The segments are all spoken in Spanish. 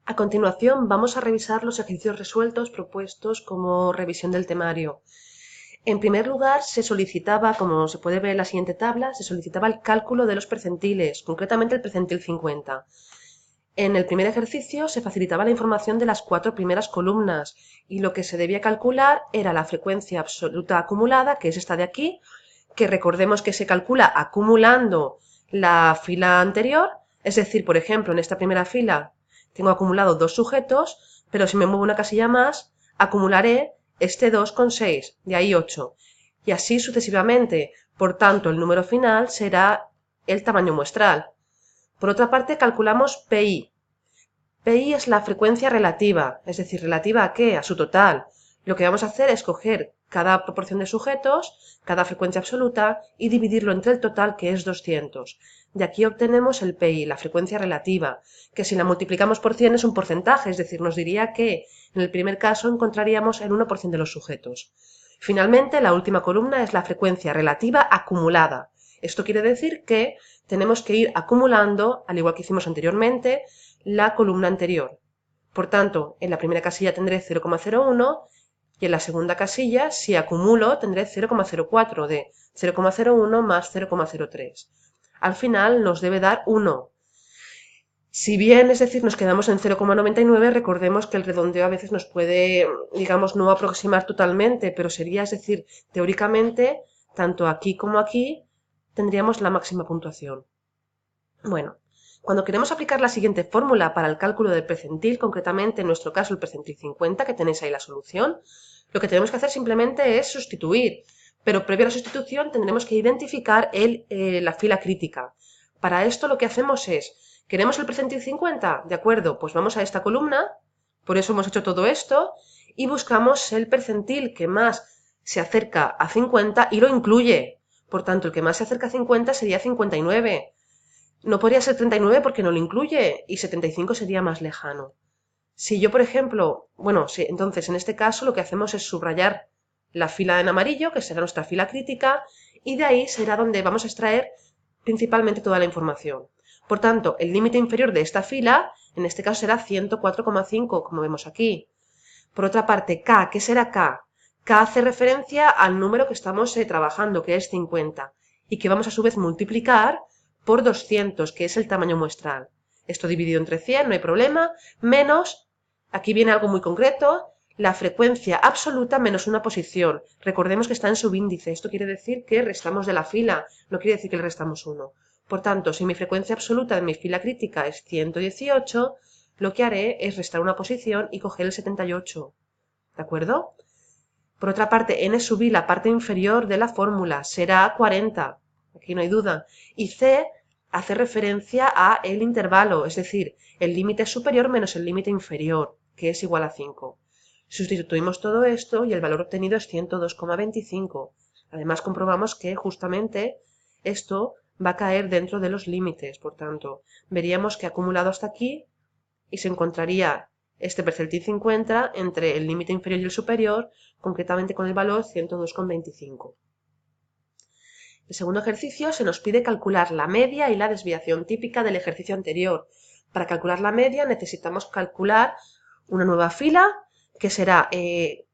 A continuación vamos a revisar los ejercicios resueltos propuestos como revisión del temario. En primer lugar, se solicitaba, como se puede ver en la siguiente tabla, se solicitaba el cálculo de los percentiles, concretamente el percentil 50. En el primer ejercicio se facilitaba la información de las 4 primeras columnas y lo que se debía calcular era la frecuencia absoluta acumulada, que es esta de aquí, que recordemos que se calcula acumulando la fila anterior, es decir, por ejemplo, en esta primera fila tengo acumulado 2 sujetos, pero si me muevo una casilla más, acumularé este 2 con 6, de ahí 8, y así sucesivamente. Por tanto, el número final será el tamaño muestral. Por otra parte, calculamos PI. PI es la frecuencia relativa, es decir, ¿relativa a qué? A su total. Lo que vamos a hacer es coger cada proporción de sujetos, cada frecuencia absoluta, y dividirlo entre el total, que es 200. De aquí obtenemos el PI, la frecuencia relativa, que si la multiplicamos por 100 es un porcentaje, es decir, nos diría que en el primer caso encontraríamos el 1% de los sujetos. Finalmente, la última columna es la frecuencia relativa acumulada. Esto quiere decir que tenemos que ir acumulando, al igual que hicimos anteriormente, la columna anterior. Por tanto, en la primera casilla tendré 0,01 y en la segunda casilla, si acumulo, tendré 0,04 de 0,01 más 0,03. Al final nos debe dar 1. Si bien, es decir, nos quedamos en 0,99, recordemos que el redondeo a veces nos puede, digamos, no aproximar totalmente, pero sería, es decir, teóricamente, tanto aquí como aquí, tendríamos la máxima puntuación. Bueno, cuando queremos aplicar la siguiente fórmula para el cálculo del percentil, concretamente en nuestro caso el percentil 50, que tenéis ahí la solución, lo que tenemos que hacer simplemente es sustituir, pero previo a la sustitución tendremos que identificar la fila crítica. Para esto lo que hacemos es, ¿queremos el percentil 50? De acuerdo, pues vamos a esta columna, por eso hemos hecho todo esto, y buscamos el percentil que más se acerca a 50 y lo incluye. Por tanto, el que más se acerca a 50 sería 59. No podría ser 39 porque no lo incluye y 75 sería más lejano. Si yo, por ejemplo, bueno, sí, entonces en este caso lo que hacemos es subrayar la fila en amarillo, que será nuestra fila crítica, y de ahí será donde vamos a extraer principalmente toda la información. Por tanto, el límite inferior de esta fila, en este caso será 104,5, como vemos aquí. Por otra parte, K, ¿qué será K? K hace referencia al número que estamos trabajando, que es 50, y que vamos a su vez multiplicar por 200, que es el tamaño muestral. Esto dividido entre 100, no hay problema, menos, aquí viene algo muy concreto, la frecuencia absoluta menos una posición. Recordemos que está en subíndice, esto quiere decir que restamos de la fila, no quiere decir que le restamos 1. Por tanto, si mi frecuencia absoluta de mi fila crítica es 118, lo que haré es restar una posición y coger el 78. ¿De acuerdo? Por otra parte, n sub i, la parte inferior de la fórmula, será 40. Aquí no hay duda. Y c hace referencia a el intervalo, es decir, el límite superior menos el límite inferior, que es igual a 5. Sustituimos todo esto y el valor obtenido es 102,25. Además, comprobamos que justamente esto va a caer dentro de los límites. Por tanto, veríamos que acumulado hasta aquí y se encontraría este percentil 50 entre el límite inferior y el superior, concretamente con el valor 102,25. El segundo ejercicio se nos pide calcular la media y la desviación típica del ejercicio anterior. Para calcular la media necesitamos calcular una nueva fila que será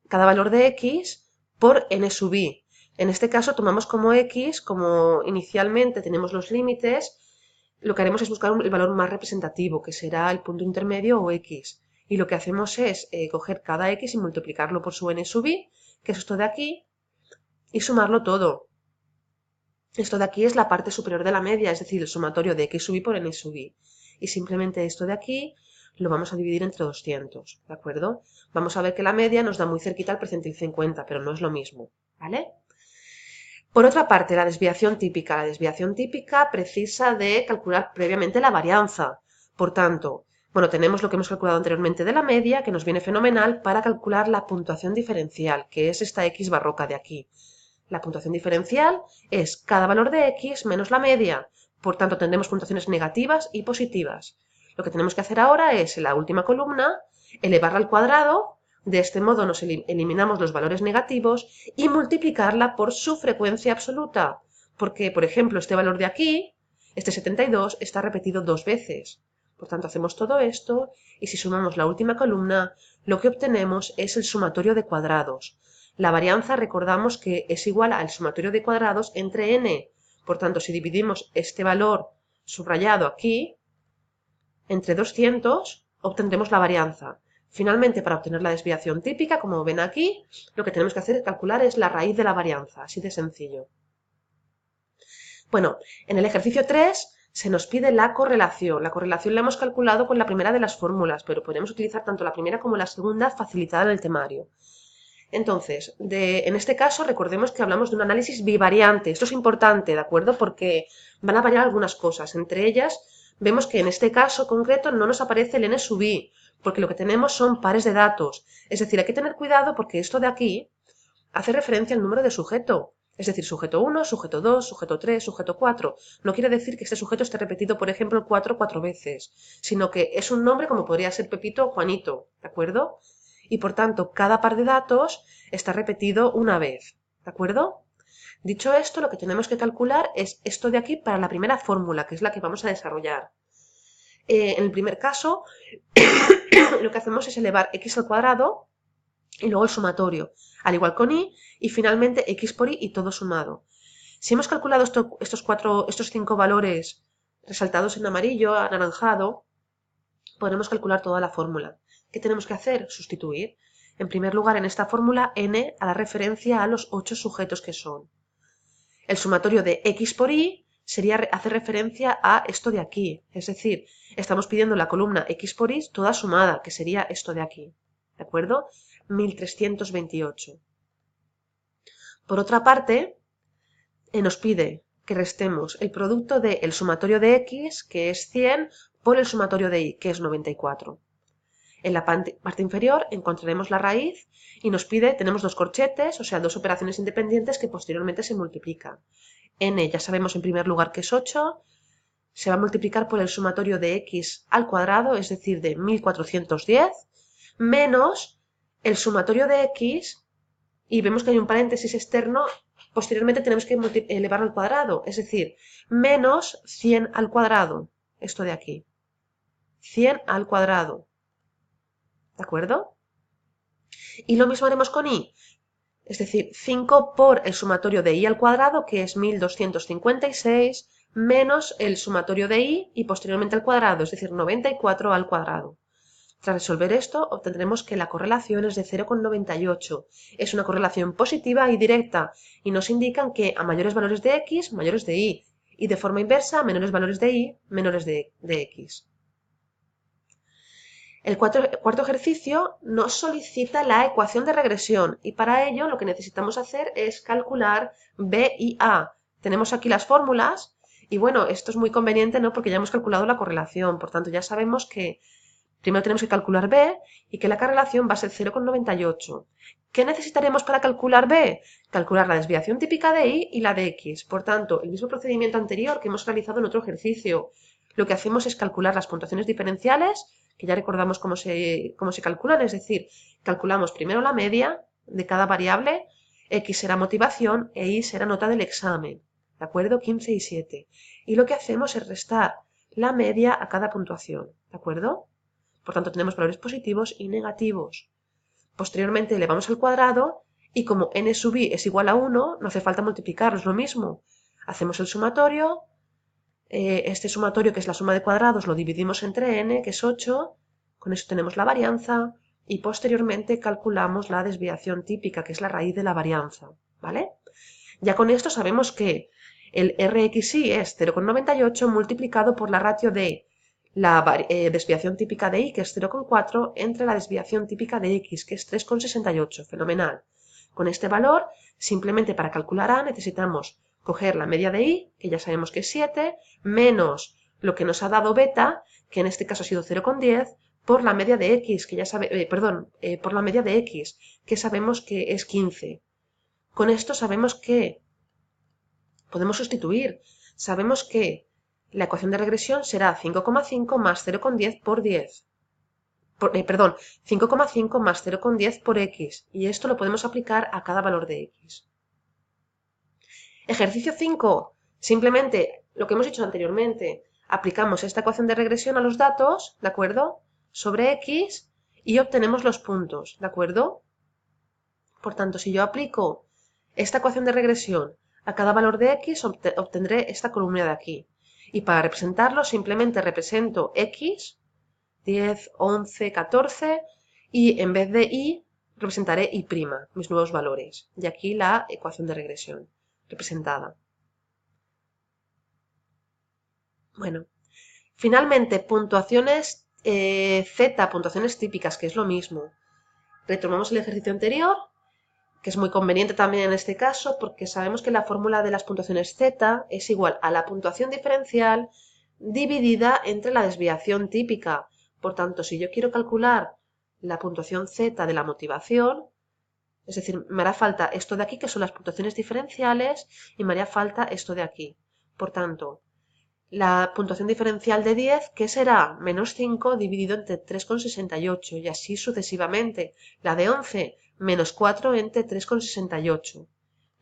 cada valor de x por n sub i. En este caso tomamos como x, como inicialmente tenemos los límites, lo que haremos es buscar el valor más representativo, que será el punto intermedio o x. Y lo que hacemos es coger cada x y multiplicarlo por su n sub i, que es esto de aquí, y sumarlo todo. Esto de aquí es la parte superior de la media, es decir, el sumatorio de x sub i por n sub i. Y simplemente esto de aquí lo vamos a dividir entre 200, ¿de acuerdo? Vamos a ver que la media nos da muy cerquita al percentil 50, pero no es lo mismo, ¿vale? Por otra parte, la desviación típica. La desviación típica precisa de calcular previamente la varianza. Por tanto, bueno, tenemos lo que hemos calculado anteriormente de la media, que nos viene fenomenal para calcular la puntuación diferencial, que es esta x barroca de aquí. La puntuación diferencial es cada valor de x menos la media. Por tanto, tendremos puntuaciones negativas y positivas. Lo que tenemos que hacer ahora es, en la última columna, elevarla al cuadrado. De este modo nos eliminamos los valores negativos y multiplicarla por su frecuencia absoluta. Porque, por ejemplo, este valor de aquí, este 72, está repetido 2 veces. Por tanto, hacemos todo esto y si sumamos la última columna, lo que obtenemos es el sumatorio de cuadrados. La varianza, recordamos que es igual al sumatorio de cuadrados entre n. Por tanto, si dividimos este valor subrayado aquí entre 200, obtendremos la varianza. Finalmente, para obtener la desviación típica, como ven aquí, lo que tenemos que hacer es calcular es la raíz de la varianza, así de sencillo. Bueno, en el ejercicio 3 se nos pide la correlación. La correlación la hemos calculado con la primera de las fórmulas, pero podemos utilizar tanto la primera como la segunda facilitada en el temario. Entonces, en este caso, recordemos que hablamos de un análisis bivariante. Esto es importante, ¿de acuerdo? Porque van a variar algunas cosas. Entre ellas, vemos que en este caso concreto no nos aparece el n sub i, porque lo que tenemos son pares de datos. Es decir, hay que tener cuidado porque esto de aquí hace referencia al número de sujeto. Es decir, sujeto 1, sujeto 2, sujeto 3, sujeto 4. No quiere decir que este sujeto esté repetido, por ejemplo, 4 veces, sino que es un nombre como podría ser Pepito o Juanito, ¿de acuerdo? Y por tanto, cada par de datos está repetido una vez, ¿de acuerdo? Dicho esto, lo que tenemos que calcular es esto de aquí para la primera fórmula, que es la que vamos a desarrollar. En el primer caso, lo que hacemos es elevar x al cuadrado y luego el sumatorio, al igual con y finalmente x por y y todo sumado. Si hemos calculado estos 5 valores resaltados en amarillo, anaranjado, podremos calcular toda la fórmula. ¿Qué tenemos que hacer? Sustituir. En primer lugar, en esta fórmula, n hará referencia a los 8 sujetos que son. El sumatorio de x por y hace referencia a esto de aquí. Es decir, estamos pidiendo la columna x por y toda sumada, que sería esto de aquí. ¿De acuerdo? 1328. Por otra parte, nos pide que restemos el producto del sumatorio de x, que es 100, por el sumatorio de y, que es 94. En la parte inferior encontraremos la raíz y nos pide, tenemos dos corchetes, o sea, dos operaciones independientes que posteriormente se multiplican. N ya sabemos en primer lugar que es 8, se va a multiplicar por el sumatorio de x al cuadrado, es decir, de 1410, menos el sumatorio de x, y vemos que hay un paréntesis externo, posteriormente tenemos que elevarlo al cuadrado, es decir, menos 100 al cuadrado, esto de aquí, 100 al cuadrado. ¿De acuerdo? Y lo mismo haremos con y, es decir, 5 por el sumatorio de y al cuadrado, que es 1256, menos el sumatorio de y posteriormente al cuadrado, es decir, 94 al cuadrado. Tras resolver esto, obtendremos que la correlación es de 0,98. Es una correlación positiva y directa, y nos indican que a mayores valores de x, mayores de y de forma inversa, a menores valores de y, menores de x. El cuarto ejercicio nos solicita la ecuación de regresión y para ello lo que necesitamos hacer es calcular b y a. Tenemos aquí las fórmulas y bueno, esto es muy conveniente, ¿no? Porque ya hemos calculado la correlación, por tanto ya sabemos que primero tenemos que calcular b y que la correlación va a ser 0,98. ¿Qué necesitaremos para calcular b? Calcular la desviación típica de y la de x. Por tanto, el mismo procedimiento anterior que hemos realizado en otro ejercicio. Lo que hacemos es calcular las puntuaciones diferenciales, que ya recordamos cómo se calculan, es decir, calculamos primero la media de cada variable, x será motivación e y será nota del examen, ¿de acuerdo? 15 y 7. Y lo que hacemos es restar la media a cada puntuación, ¿de acuerdo? Por tanto, tenemos valores positivos y negativos. Posteriormente elevamos al cuadrado y como n sub i es igual a 1, no hace falta multiplicarlo, es lo mismo. Hacemos el sumatorio. Este sumatorio, que es la suma de cuadrados, lo dividimos entre n, que es 8, con eso tenemos la varianza, y posteriormente calculamos la desviación típica, que es la raíz de la varianza, ¿vale? Ya con esto sabemos que el RXY es 0,98 multiplicado por la ratio de la desviación típica de y, que es 0,4, entre la desviación típica de x, que es 3,68, fenomenal. Con este valor, simplemente para calcular a necesitamos coger la media de y, que ya sabemos que es 7, menos lo que nos ha dado beta, que en este caso ha sido 0,10, por la media de x, que ya por la media de x, que sabemos que es 15. Con esto sabemos que podemos sustituir. Sabemos que la ecuación de regresión será 5,5 más 0,10 por 10. 5,5 más 0,10 por x, y esto lo podemos aplicar a cada valor de x. Ejercicio 5, simplemente lo que hemos hecho anteriormente, aplicamos esta ecuación de regresión a los datos, ¿de acuerdo? Sobre X y obtenemos los puntos, ¿de acuerdo? Por tanto, si yo aplico esta ecuación de regresión a cada valor de X, obtendré esta columna de aquí. Y para representarlo, simplemente represento X, 10, 11, 14, y en vez de Y, representaré Y', mis nuevos valores. Y aquí la ecuación de regresión representada. Bueno, finalmente, puntuaciones Z, puntuaciones típicas, que es lo mismo. Retomamos el ejercicio anterior, que es muy conveniente también en este caso, porque sabemos que la fórmula de las puntuaciones Z es igual a la puntuación diferencial dividida entre la desviación típica. Por tanto, si yo quiero calcular la puntuación Z de la motivación, es decir, me hará falta esto de aquí, que son las puntuaciones diferenciales, y me haría falta esto de aquí. Por tanto, la puntuación diferencial de 10, ¿qué será? Menos 5 dividido entre 3,68 y así sucesivamente. La de 11, menos 4 entre 3,68.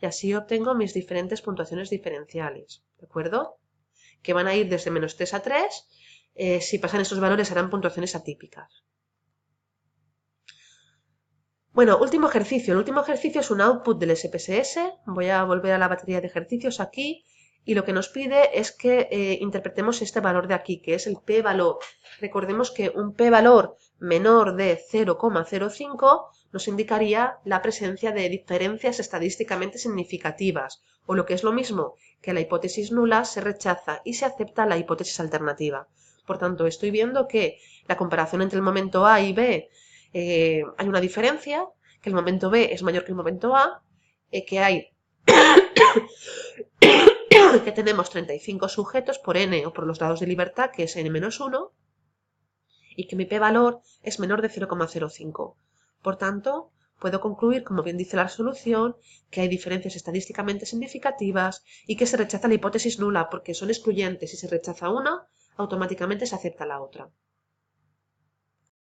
Y así obtengo mis diferentes puntuaciones diferenciales, ¿de acuerdo? Que van a ir desde menos 3 a 3. Si pasan esos valores serán puntuaciones atípicas. Bueno, último ejercicio. El último ejercicio es un output del SPSS. Voy a volver a la batería de ejercicios aquí. Y lo que nos pide es que interpretemos este valor de aquí, que es el p-valor. Recordemos que un p-valor menor de 0,05 nos indicaría la presencia de diferencias estadísticamente significativas, o lo que es lo mismo, que la hipótesis nula se rechaza y se acepta la hipótesis alternativa. Por tanto, estoy viendo que la comparación entre el momento A y B hay una diferencia, que el momento B es mayor que el momento A, que hay que tenemos 35 sujetos por n o por los grados de libertad, que es n-1, y que mi p-valor es menor de 0,05. Por tanto, puedo concluir, como bien dice la resolución, que hay diferencias estadísticamente significativas y que se rechaza la hipótesis nula porque son excluyentes. Si se rechaza una, automáticamente se acepta la otra.